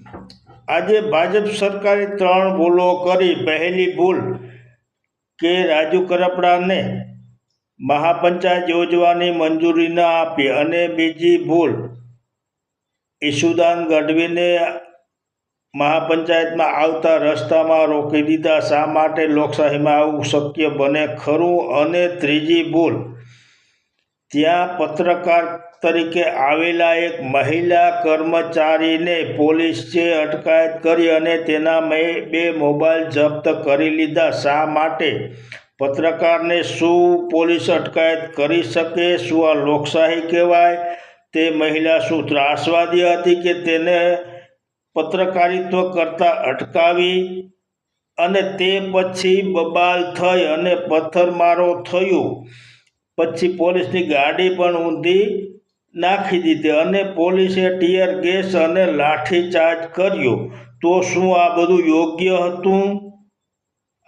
આજે ભાજપ સરકારે 3 ભૂલો કરી। પહેલી ભૂલ કે રાજુ કરપડાને મહાપંચાયત યોજવાની મંજૂરી ન આપી અને બીજી ભૂલ ઈશુદાન ગઢવીને મહાપંચાયતમાં આવતા રસ્તામાં રોકી દીધા। શા માટે લોકશાહીમાં આવું શક્ય બને ખરું? અને ત્રીજી ભૂલ, ત્યાં પત્રકાર તરીકે આવેલા એક મહિલા કર્મચારીને પોલીસે અટકાયત કરી અને તેના 2 મોબાઈલ જપ્ત કરી લીધા। શા માટે? પત્રકારને શું પોલીસ અટકાયત કરી શકે? શું આ લોકશાહી કહેવાય? તે મહિલા શું ત્રાસવાદી હતી કે તેને પત્રકારિત્વ કરતા અટકાવી અને તે પછી બબાલ થઈ અને પથ્થરમારો થયો? પછી પોલીસની ગાડી પણ ઊંધી નાખી દીધી અને પોલીસે ટીયર ગેસ અને લાઠીચાર્જ કર્યો। તો શું આ બધું યોગ્ય હતું?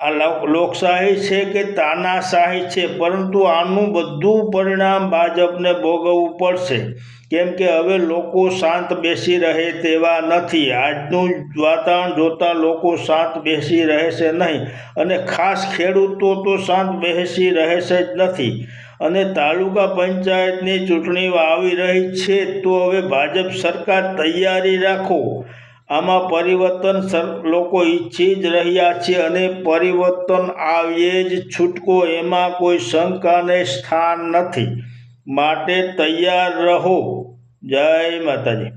આ લોકશાહી છે કે તાનાશાહી છે? પરંતુ આનું બધું પરિણામ ભાજપને ભોગવવું પડશે, કેમ કે હવે લોકો શાંત બેસી રહે તેવા નથી। આજનું વાતાવરણ જોતા લોકો શાંત બેસી રહેશે નહીં, અને ખાસ ખેડૂતો તો શાંત બેસી રહેશે જ નથી। અને તાલુકા પંચાયતની ચૂંટણીઓ આવી રહી છે, તો હવે ભાજપ સરકાર તૈયારી રાખો। આમાં પરિવર્તન લોકો ઈચ્છી જ રહ્યા છે અને પરિવર્તન આવીએ જ છૂટકો, એમાં કોઈ શંકાને સ્થાન નથી। માટે તૈયાર રહો। જય માતાજી।